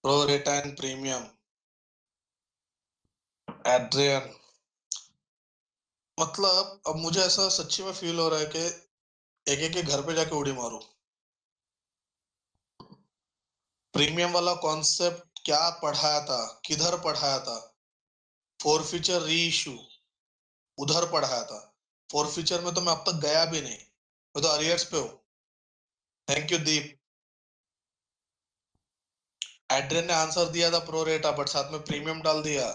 Pro रेटा and premium. Adrian, मतलब अब मुझे ऐसा सच्ची में फील हो रहा है कि एक एक के घर पे जाके उड़ी मारूं। प्रीमियम वाला कॉन्सेप्ट क्या पढ़ाया था, किधर पढ़ाया था? फोरफीचर री इशू उधर पढ़ाया था। फोरफीचर में तो मैं अब तक गया भी नहीं, मैं तो अरियर्स पे हूँ। Thank you Deep. एड्रियन ने आंसर दिया था प्रो रेटा, बट साथ में प्रीमियम डाल दिया।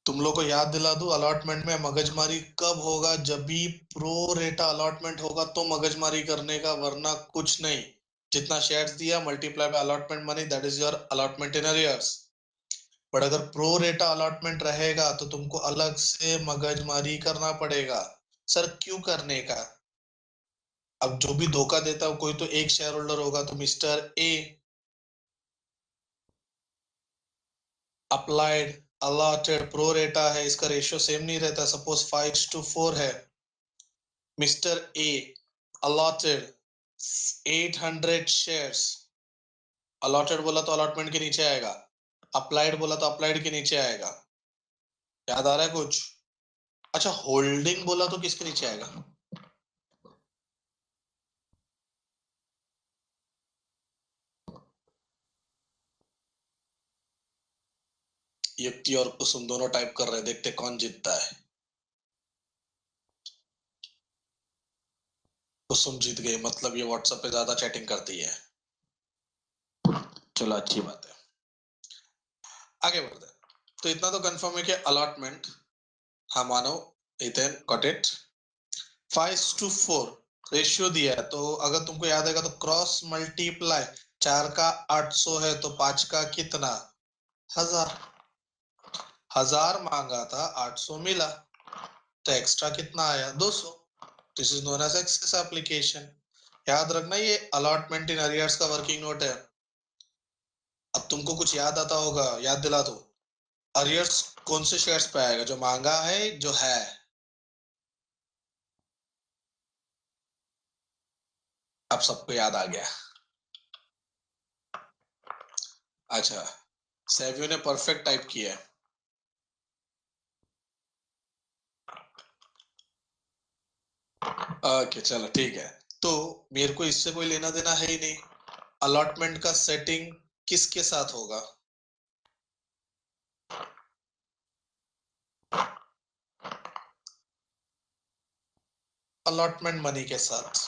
तुम लोग को याद दिला दूं, अलॉटमेंट में मगजमारी कब होगा? जब भी प्रो रेटा अलॉटमेंट होगा तो मगजमारी करने का, वरना कुछ नहीं। जितना शेयर्स दिया multiply by allotment money, that is your allotment in arrears. But अगर प्रो रेटा अलॉटमेंट रहेगा तो तुमको अलग से मगजमारी करना पड़ेगा। सर क्यों करने का? अब जो भी धोखा देता है कोई तो एक शेयर होल्डर होगा, तो mister A applied allotted pro रेटा है, इसका रेशियो सेम नहीं रहता। सपोज 5:4 है। Mister A allotted 800 shares. Allotted बोला तो अलॉटमेंट के नीचे आएगा, अप्लाइड बोला तो अप्लाइड के नीचे आएगा। याद आ रहा है कुछ? अच्छा, होल्डिंग बोला तो किसके नीचे आएगा? युक्ति और कुसुम दोनों टाइप कर रहे हैं, देखते कौन जीतता है। कुसुम जीत गई, मतलब ये व्हाट्सएप पे ज्यादा चैटिंग करती है। चलो अच्छी बात है, आगे बढ़ते हैं। तो इतना तो कंफर्म है कि अलॉटमेंट, हाँ मानो, इथेन गॉट इट। 5:4 रेशियो दिया है, तो अगर तुमको याद आएगा तो क्रॉस मल्टीप्लाई, 4 का 800 है तो 5 का कितना? 1000। 1000 मांगा था, 800 मिला, तो एक्स्ट्रा कितना आया? 200। This is known as excess application. याद रखना ये अलॉटमेंट इन अरियर्स का वर्किंग नोट है। अब तुमको कुछ याद आता होगा, याद दिला दो। अरियर्स कौन से शेयर्स पे आएगा? जो मांगा है, जो है। अब सबको याद आ गया। अच्छा, सेवियो ने परफेक्ट टाइप किया है। ओके चलो ठीक है। तो मेरे को इससे कोई लेना देना है ही नहीं। अलॉटमेंट का सेटिंग किसके साथ होगा? अलॉटमेंट मनी के साथ।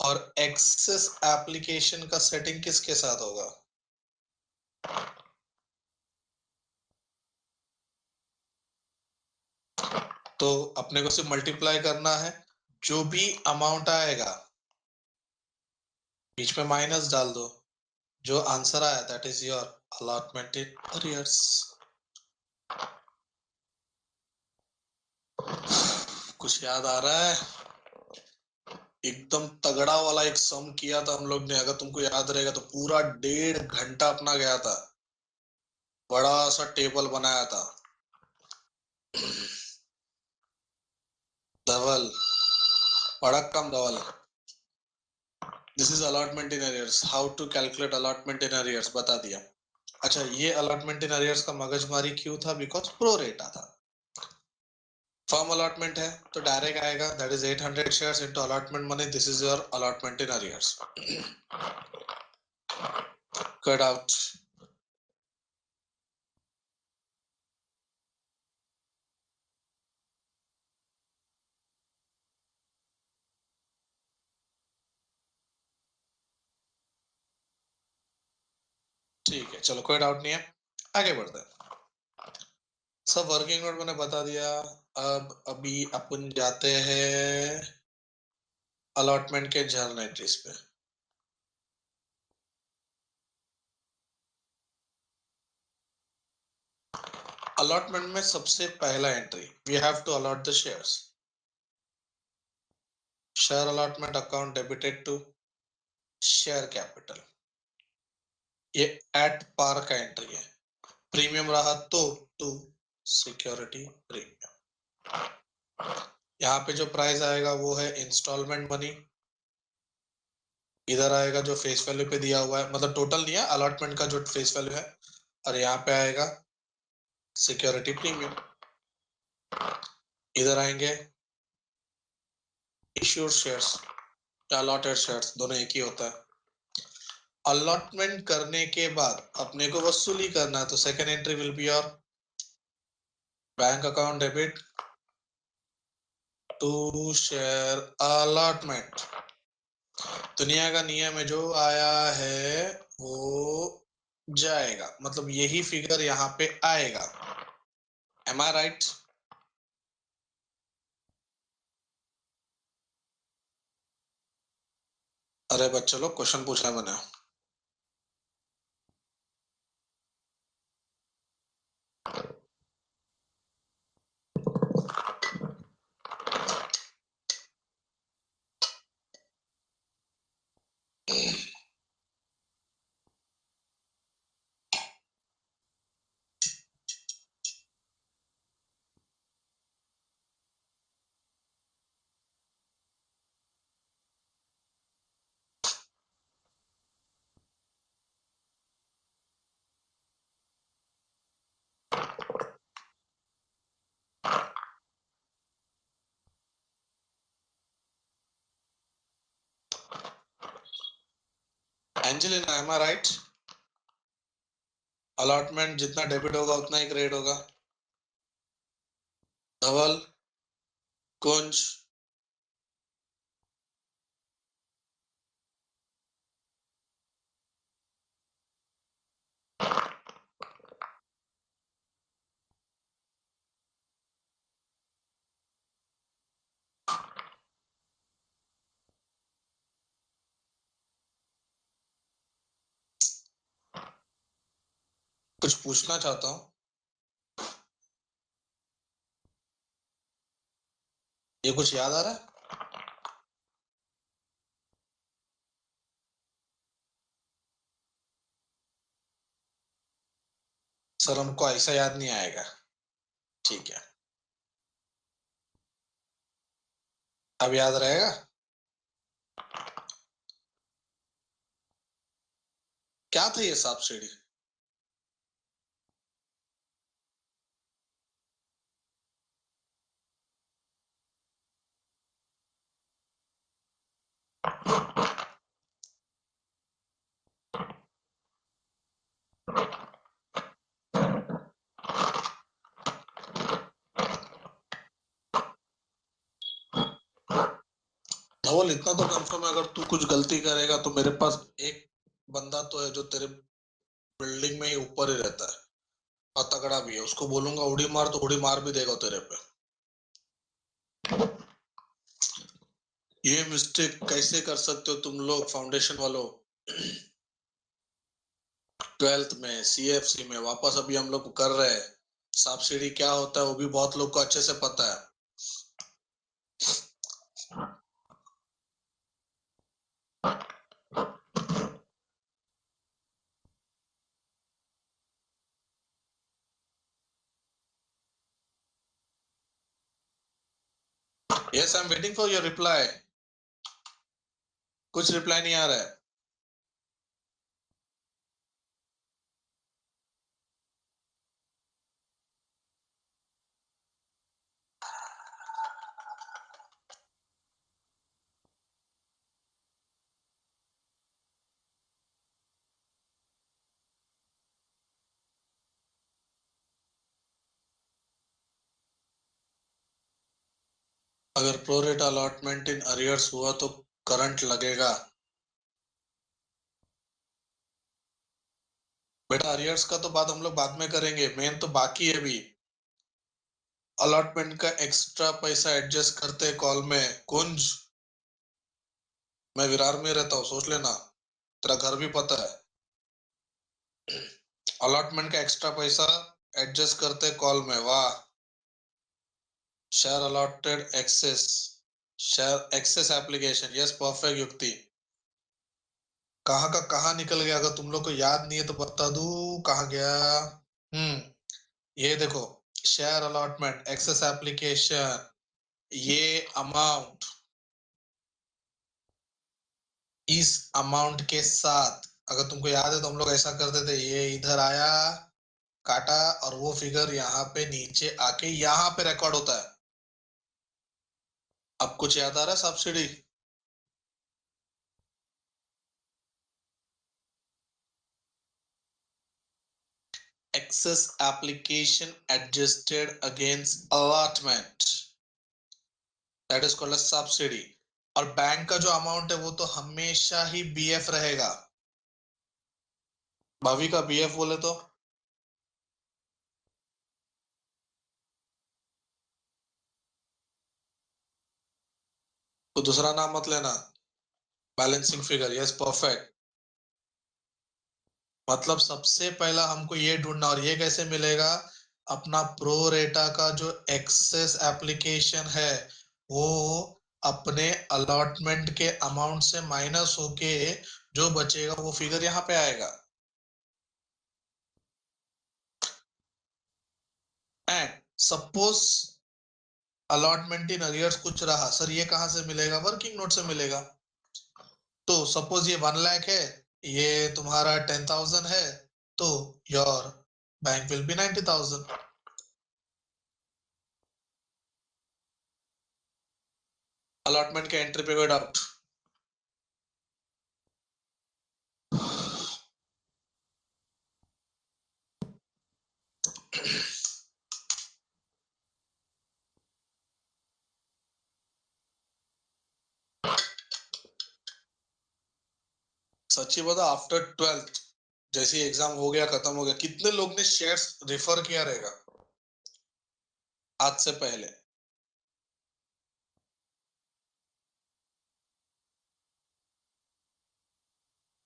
और एक्सेस एप्लीकेशन का सेटिंग किसके साथ होगा? तो अपने को सिर्फ मल्टीप्लाई करना है, जो भी अमाउंट आएगा बीच में माइनस डाल दो, जो आंसर आया that is your allotment in arrears. कुछ याद आ रहा है? एकदम तगड़ा वाला एक सम किया था हम लोग ने, अगर तुमको याद रहेगा तो पूरा 1.5 घंटा अपना गया था। बड़ा सा टेबल बनाया था। धवल, बड़ा कम Dhaval. This is allotment in arrears, how to calculate allotment in arrears बता दिया। अच्छा, ये अलॉटमेंट इन अरियर्स का मगजमारी क्यों था? बिकॉज प्रो रेटा था। फर्म अलॉटमेंट है तो डायरेक्ट आएगा, that is 800 shares into allotment money, this is your allotment in arrears. Cut out. ठीक है चलो, कोई डाउट नहीं है, आगे बढ़ते हैं। सब वर्किंग नोट मैंने बता दिया। अब अभी अपन जाते हैं अलॉटमेंट के जर्नल एंट्रीज पे। अलॉटमेंट में सबसे पहला entry, we have to allot the shares. Share allotment account debited to share capital, ये एट पार का एंट्री है। प्रीमियम रहा तो टू सिक्योरिटी प्रीमियम। यहाँ पे जो प्राइस आएगा वो है इंस्टॉलमेंट मनी, इधर आएगा जो फेस वैल्यू पे दिया हुआ है, मतलब टोटल नहीं है, अलॉटमेंट का जो फेस वैल्यू है, और यहाँ पे आएगा सिक्योरिटी प्रीमियम। इधर आएंगे इश्यूड शेयर्स या अलॉटेड शेयर्स, दोनों एक ही होता है। अलॉटमेंट करने के बाद अपने को वसूली करना है, तो second entry will be your bank account debit to share allotment. दुनिया का नियम है, जो आया है वो जाएगा, मतलब यही फिगर यहाँ पे आएगा। एम आई राइट? अरे बच्चे लोग, क्वेश्चन पूछा है मैंने। एंजेलिना, एम आई राइट? अलॉटमेंट जितना डेबिट होगा उतना ही क्रेडिट होगा। धवल, कुंज, कुछ पूछना चाहता हूँ। ये कुछ याद आ रहा है? सर हमको ऐसा याद नहीं आएगा। ठीक है, अब याद रहेगा। क्या था ये सांप सीढ़ी? धवल, इतना तो कंफर्म है, अगर तू कुछ गलती करेगा तो मेरे पास एक बंदा तो है जो तेरे बिल्डिंग में ही ऊपर ही रहता है, और तगड़ा भी है। उसको बोलूंगा उड़ी मार, तो उड़ी मार भी देगा तेरे पे। ये मिस्टेक कैसे कर सकते हो तुम लोग फाउंडेशन वालों? 12th में सीएफसी में वापस अभी हम लोग कर रहे हैं। सब्सिडी क्या होता है वो भी बहुत लोग को अच्छे से पता है। Yes, I am waiting for your reply. कुछ रिप्लाई नहीं आ रहा है। अगर प्रोरेट अलॉटमेंट इन अरियर्स हुआ तो करंट लगेगा। बेटा अरियर्स का तो बात हम लोग बाद में करेंगे, मेन तो बाकी है अभी। अलॉटमेंट का एक्स्ट्रा पैसा एडजस्ट करते हैं कॉल में। कुंज, मैं विरार में रहता हूँ, सोच लेना, तेरा घर भी पता है। अलॉटमेंट का एक्स्ट्रा पैसा एडजस्ट करते हैं कॉल में। वाह। Share allotted excess, share excess application, yes perfect युक्ति। कहाँ का कहाँ निकल गया? अगर तुम लोग को याद नहीं है तो बता दूं कहाँ गया। ये देखो, शेयर अलॉटमेंट एक्सेस एप्लीकेशन, ये अमाउंट, इस अमाउंट के साथ, अगर तुमको याद है तो हम लोग ऐसा करते थे, ये इधर आया काटा और वो फिगर यहाँ पे नीचे आके यहाँ पे रिकॉर्ड होता है। अब कुछ याद आ रहा है subsidy? excess application adjusted against allotment, that is called a subsidy। और बैंक का जो अमाउंट है वो तो हमेशा ही बीएफ रहेगा। भावी का बीएफ बोले तो दूसरा नाम मत लेना, बैलेंसिंग फिगर। Yes, perfect. मतलब सबसे पहला हमको ये ढूंढना, और ये कैसे मिलेगा? अपना प्रो रेटा का जो एक्सेस एप्लीकेशन है वो अपने अलॉटमेंट के अमाउंट से माइनस होके जो बचेगा वो फिगर यहाँ पे आएगा। And suppose allotment in arrears कुछ रहा, सर ये कहां से मिलेगा? वर्किंग नोट से मिलेगा। तो सपोज ये 1 लाख है, ये तुम्हारा 10,000 है, तो your bank will be 90,000। Allotment के एंट्री पे कोई डाउट? सच्ची बता, आफ्टर 12th जैसे एग्जाम हो गया, खत्म हो गया, कितने लोग ने शेयर्स रेफर किया रहेगा आज से पहले?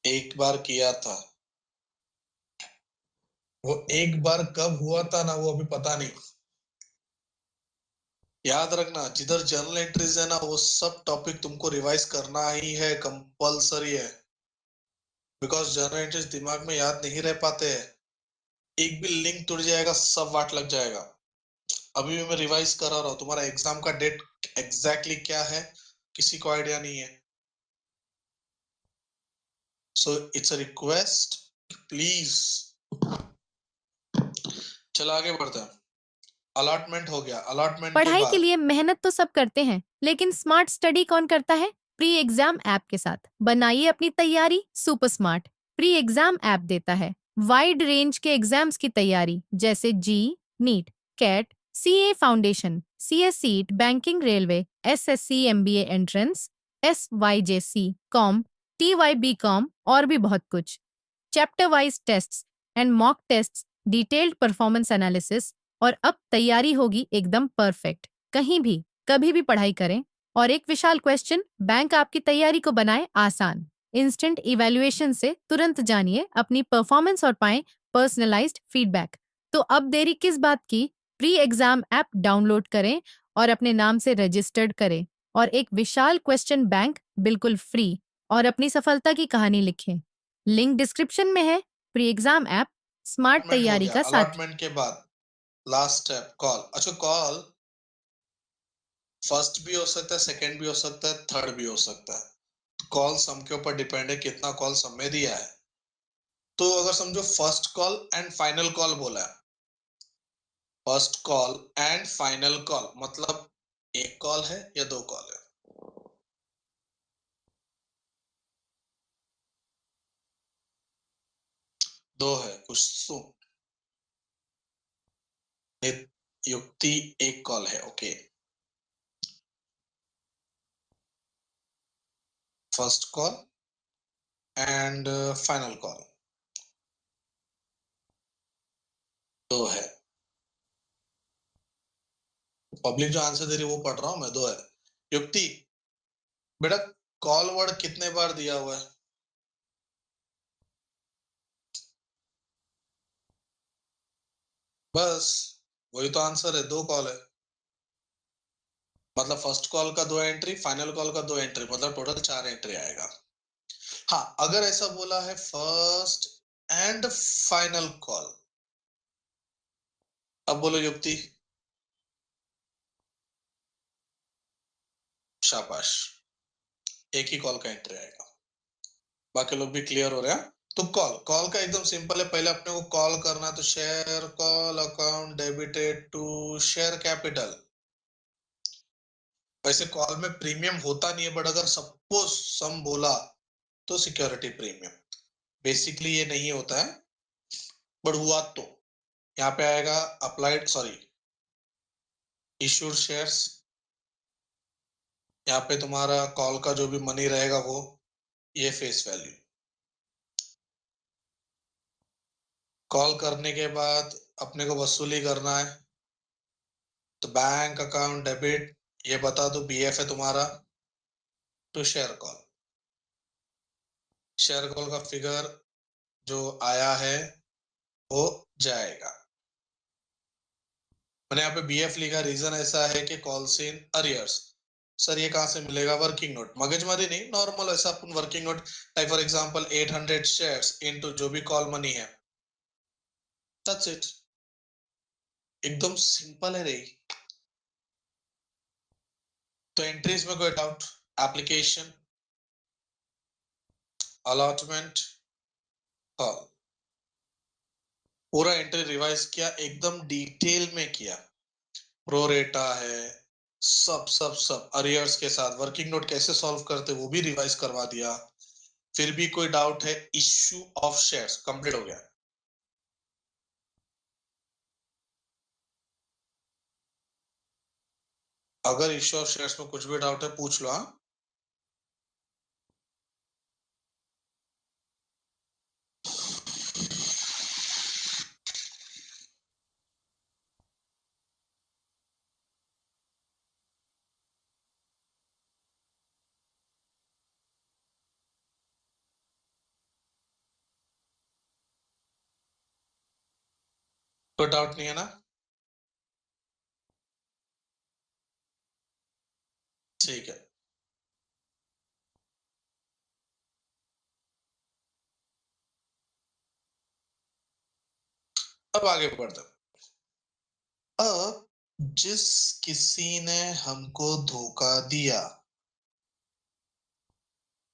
एक बार किया था। वो एक बार कब हुआ था ना, वो अभी पता नहीं। याद रखना, जिधर जर्नल एंट्रीज है ना, वो सब टॉपिक तुमको रिवाइज करना ही है, कंपलसरी है। बिकॉज जर्नल एंट्रीज दिमाग में याद नहीं रह पाते हैं। एक भी लिंक टूट जाएगा, सब वाट लग जाएगा। अभी भी मैं रिवाइज करा रहा हूँ। तुम्हारा एग्जाम का डेट एग्जैक्टली क्या है किसी को आइडिया नहीं है। So it's a request, please. चलो आगे बढ़ते हैं। अलॉटमेंट हो गया। अलॉटमेंट के पढ़ाई के बाद लिए मेहनत तो सब करते हैं, लेकिन स्मार्ट स्टडी कौन करता है? प्री एग्जाम ऐप के साथ बनाइए अपनी तैयारी super smart. Pre exam app देता है वाइड रेंज के एग्जाम्स की तैयारी, जैसे JEE, NEET, CAT, CA foundation, CS CET, banking, railway, SSC, MBA entrance, SYJC, com, TYB com और भी बहुत कुछ। Chapter wise tests and mock tests, detailed performance analysis, और अब तैयारी होगी एकदम परफेक्ट। कहीं भी कभी भी पढ़ाई करें। और एक विशाल क्वेश्चन बैंक आपकी तैयारी को बनाए आसान। इंस्टेंट इवैल्यूएशन से तुरंत जानिए अपनी परफॉर्मेंस और पाएं पर्सनलाइज्ड फीडबैक। तो अब देरी किस बात की? प्री एग्जाम ऐप डाउनलोड करें और अपने नाम से रजिस्टर्ड करें और एक विशाल क्वेश्चन बैंक बिल्कुल फ्री और अपनी सफलता की कहानी लिखें। लिंक डिस्क्रिप्शन में है। Pre exam app smart allotment हो तैयारी गया। का साथी। अलॉटमेंट के बाद लास्ट स्टेप कॉल। अच्छा, कॉल फर्स्ट भी हो सकता है, सेकंड भी हो सकता है, थर्ड भी हो सकता है। कॉल सम के ऊपर डिपेंड है, कितना कॉल सम में दिया है। तो अगर समझो first call and final call बोला है, first call and final call मतलब एक कॉल है या दो कॉल है? दो है। कुछ सुन, युक्ति एक कॉल है। Okay, first call and final call दो है। पब्लिक जो आंसर दे रही है वो पढ़ रहा हूं मैं, दो है। युक्ति बेटा, कॉल वर्ड कितने बार दिया हुआ है? बस वही तो आंसर है, दो कॉल है। मतलब फर्स्ट कॉल का दो एंट्री, फाइनल कॉल का दो एंट्री, मतलब टोटल चार एंट्री आएगा। हाँ, अगर ऐसा बोला है फर्स्ट एंड फाइनल कॉल, अब बोलो युक्ति। शाबाश, एक ही कॉल का एंट्री आएगा। बाकी लोग भी क्लियर हो रहे हैं? तो कॉल का एकदम सिंपल है, पहले अपने को कॉल करना, तो share call account debited to share capital. वैसे कॉल में प्रीमियम होता नहीं है, बट अगर सपोज सम बोला तो सिक्योरिटी प्रीमियम। बेसिकली ये नहीं होता है, बट हुआ तो यहाँ पे आएगा अप्लाइड सॉरी इश्यूड शेयर्स। यहाँ पे तुम्हारा कॉल का जो भी मनी रहेगा वो ये फेस वैल्यू। कॉल करने के बाद अपने को वसूली करना है, तो बैंक अकाउंट डेबिट, ये बता दो बीएफ है तुम्हारा, to share call. Share call का फिगर जो आया है वो जाएगा। मैंने यहाँ पे बीएफ लिखा, रीजन ऐसा है कि कॉल्स इन अरियर्स। सर ये कहाँ से मिलेगा? वर्किंग नोट, मगजमारी नहीं, नॉर्मल ऐसा अपन working note, like for example 800 shares into जो भी कॉल मनी है, दैट्स इट। एकदम सिंपल है रही। तो एंट्रीज में कोई डाउट? एप्लीकेशन, अलॉटमेंट, कॉल, पूरा एंट्री रिवाइज किया, एकदम डिटेल में किया। प्रोरेटा है, सब सब सब अरियर्स के साथ वर्किंग नोट कैसे सॉल्व करते वो भी रिवाइज करवा दिया। फिर भी कोई डाउट है? इश्यू ऑफ शेयर्स कंप्लीट हो गया। अगर इश्यू ऑफ शेयर्स में कुछ भी डाउट है पूछ लो। हाँ, कोई डाउट नहीं है ना? ठीक है, अब आगे बढ़ते हैं। अब जिस किसी ने हमको धोखा दिया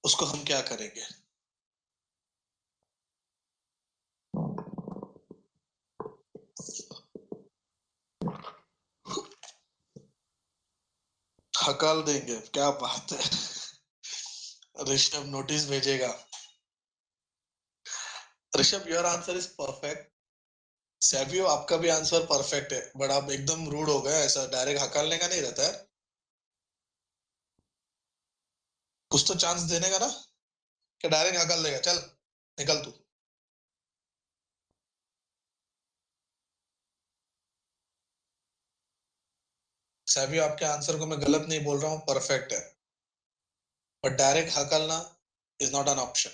उसको हम क्या करेंगे? हकाल देंगे। क्या बात है, ऋषभ नोटिस भेजेगा। Rishabh your answer is perfect. Savio आपका भी आंसर परफेक्ट है, बट आप एकदम रूड हो गए, ऐसा डायरेक्ट हकालने का नहीं रहता है, कुछ तो चांस देने का ना, कि डायरेक्ट हकाल देगा चल निकल तू। सैवियो आपके आंसर को मैं गलत नहीं बोल रहा हूँ, परफेक्ट है, बट डायरेक्ट हकालना is not an option.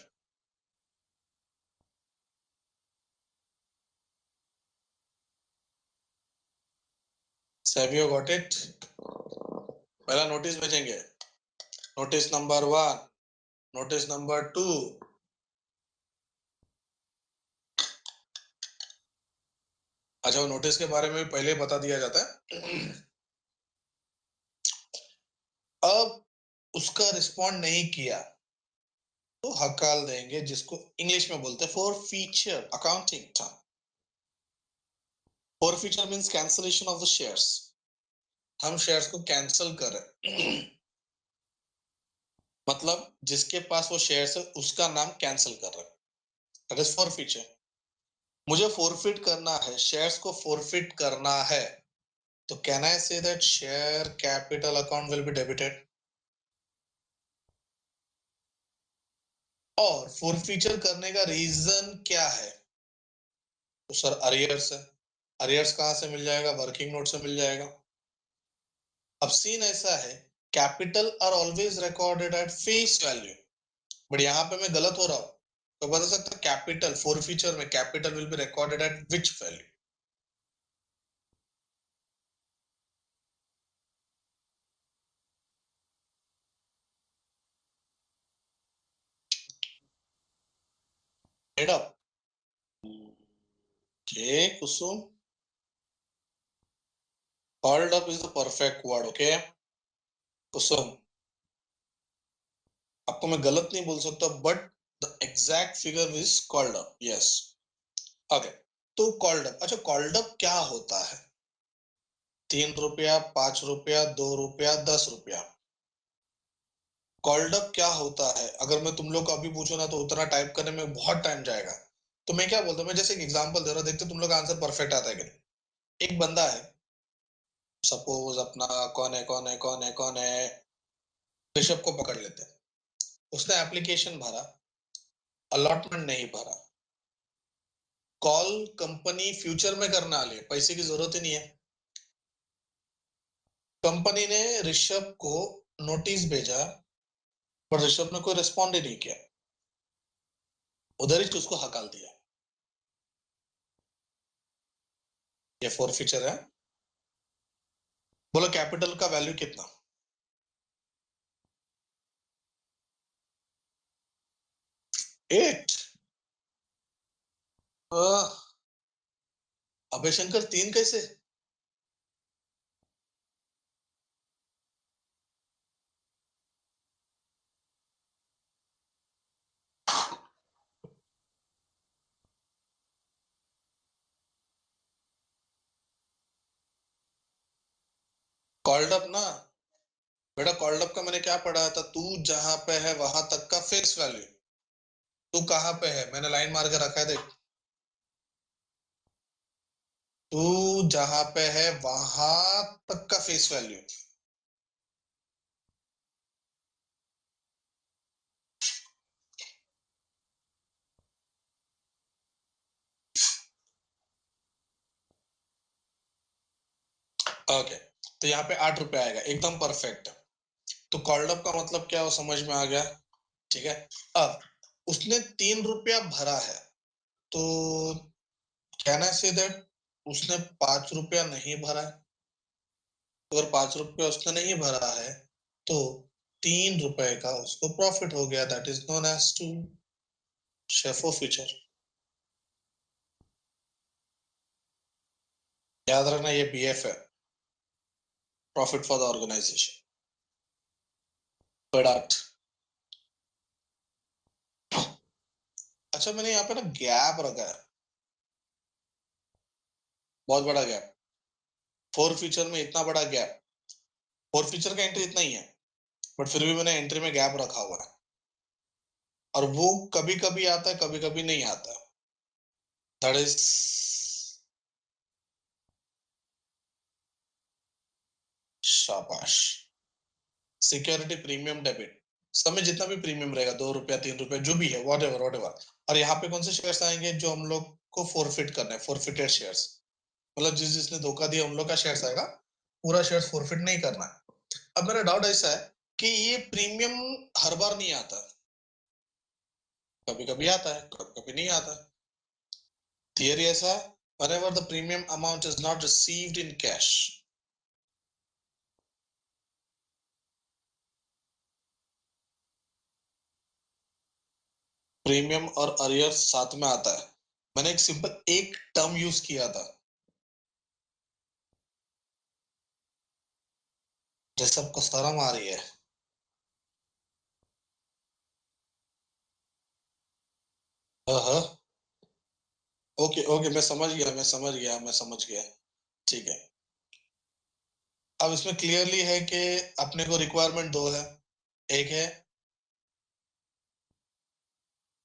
Savio got it? पहला नोटिस भेजेंगे, नोटिस नंबर 1, नोटिस नंबर 2। अच्छा, वो नोटिस के बारे में भी पहले बता दिया जाता है। अब उसका रिस्पॉन्ड नहीं किया तो हकाल देंगे, जिसको इंग्लिश में बोलते हैं for feature, accounting term. For feature means cancellation of the shares. हम शेयर्स को कैंसिल कर रहे, मतलब जिसके पास वो शेयर्स है उसका नाम कैंसिल कर रहे, दैट इज फॉर फीचर। मुझे फॉरफिट करना है, शेयर्स को फॉरफिट करना है, तो can I say that share capital account will be debited. और फॉरफीचर करने का रीजन क्या है? तो सर अरियर्स है। अरियर्स कहां से मिल जाएगा? वर्किंग नोट से मिल जाएगा। अब सीन ऐसा है, capital R always recorded at face value, but यहाँ पे मैं गलत हो रहा हूँ, तो बता सकता कैपिटल फॉरफीचर में capital will be recorded at which value? Head up. Okay, Kusum, called up is the perfect word, okay? कुसुम, आपको मैं गलत नहीं बोल सकता, but the exact figure is called up. Yes. Okay. तो कॉल्ड अप. अच्छा, called up क्या होता है? 3 रुपया, 5 रुपया, 2 रुपया, 10 रुपया. कॉल्ड अप क्या होता है? अगर मैं तुम लोग को अभी पूछूं ना तो उतना टाइप करने में बहुत टाइम जाएगा. तो मैं क्या बोलता हूँ, मैं जैसे एक एग्जांपल दे रहा हूँ, देखते तुम लोग आंसर परफेक्ट आता है कि नहीं. एक बंदा है, सपोज अपना कौन है ऋषभ को पकड़ लेते हैं. उसने एप्लीकेशन भरा, अलॉटमेंट नहीं भरा. कॉल कंपनी फ्यूचर में करने वाली है, पैसे की जरूरत ही नहीं है. कंपनी ने ऋषभ को नोटिस भेजा, पर ऋषभ ने कोई रिस्पॉन्ड ही नहीं किया. उधर ही उसको हकाल दिया. ये फोर फीचर है. बोलो कैपिटल का वैल्यू कितना? 8. अबे शंकर 3 कैसे? कॉल्ड अप ना बेटा, कॉल्ड अप का मैंने क्या पढ़ा था? तू जहां पे है वहां तक का फेस वैल्यू. तू कहां पे है? मैंने लाइन मार के रखा है, देख. तू जहां पे है वहां तक का फेस वैल्यू. ओके. तो यहाँ पे 8 रुपए आएगा, एकदम परफेक्ट. तो कॉल्ड अप का मतलब क्या हो, समझ में आ गया? ठीक है. अब उसने 3 रुपया भरा है, तो कैन आई से दैट उसने 5 रुपया नहीं भरा है. अगर 5 रुपया उसने नहीं भरा है तो 3 रुपए का उसको प्रॉफिट हो गया. That is known as to शेफो फीचर. याद रखना, ये बीएफ है, profit for the organisation. Product. अच्छा, मैंने यहाँ पे ना गैप रखा है, बहुत बड़ा गैप. फोर फीचर में इतना बड़ा गैप. फोर फीचर का एंट्री इतना ही है, बट फिर भी मैंने एंट्री में गैप रखा हुआ है. और वो कभी कभी आता है, कभी कभी नहीं आता. दैट इज शाबाश. Security premium debit. सब में जितना भी प्रीमियम रहेगा, 2 रुपया, 3 रुपया, जो भी है, वॉट एवर वॉट एवर. और यहाँ पे कौन से शेयर्स आएंगे जो हम लोग को फोरफिट करना है? Forfeited shares. मतलब जिसने धोखा दिया उन लोग का शेयर्स आएगा, पूरा शेयर्स फोरफिट नहीं करना है. अब मेरा डाउट ऐसा है कि ये प्रीमियम हर बार नहीं आता, कभी कभी आता है, कभी कभी नहीं आता. थियरी ऐसा है, whenever the premium amount is not received in cash. Premium और अरियर साथ में आता है. मैंने एक सिंपल एक टर्म यूज किया था. जैसे आपको शर्म आ रही है. हाँ. ओके ओके, मैं समझ गया. ठीक है. अब इसमें क्लियरली है कि अपने को रिक्वायरमेंट दो है. एक है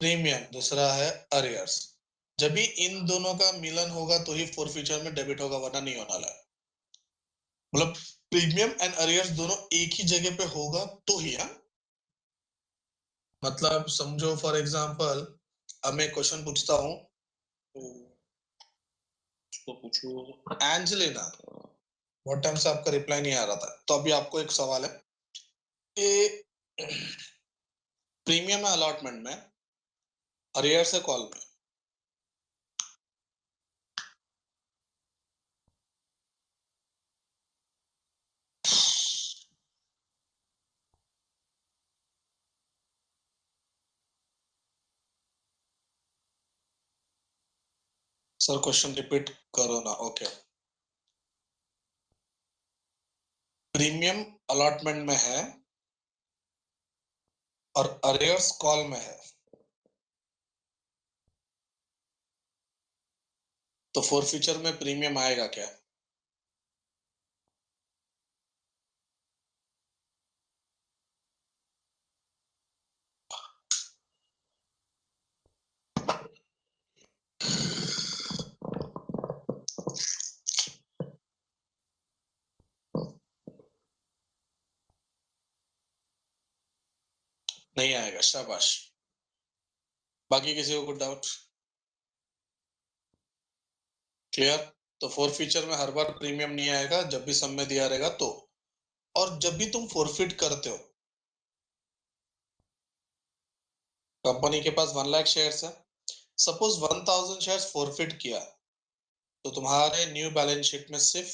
प्रीमियम, दूसरा है अरियर्स. जब भी इन दोनों का मिलन होगा तो ही फोर फीचर में डेबिट होगा, वरना नहीं होने वाला है. मतलब प्रीमियम एंड अरियर्स दोनों एक ही जगह पे होगा तो ही. हाँ, मतलब समझो फॉर एग्जांपल, अब मैं क्वेश्चन पूछता हूँ, उसको पूछो एंजेलिना, बहुत टाइम से आपका रिप्लाई नहीं आ रहा था, तो अभी आपको एक सवाल है कि प्रीमियम अलॉटमेंट में, अरियर से कॉल में, सर क्वेश्चन रिपीट करो ना. ओके. प्रीमियम अलॉटमेंट में है और अरियर्स कॉल में है. तो फोरफीचर में प्रीमियम आएगा क्या? नहीं आएगा, शाबाश। बाकी किसी को कुछ डाउट? क्लियर? तो फोरफीचर में हर बार प्रीमियम नहीं आएगा, जब भी सम में दिया रहेगा तो। और जब भी तुम फोरफिट करते हो, कंपनी के पास 1 लाख शेयर्स है, सपोज 1000 शेयर्स फोरफिट किया, तो तुम्हारे न्यू बैलेंस शीट में सिर्फ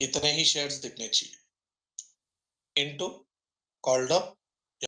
इतने ही शेयर्स दिखने चाहिए, इनटू कॉल्ड अप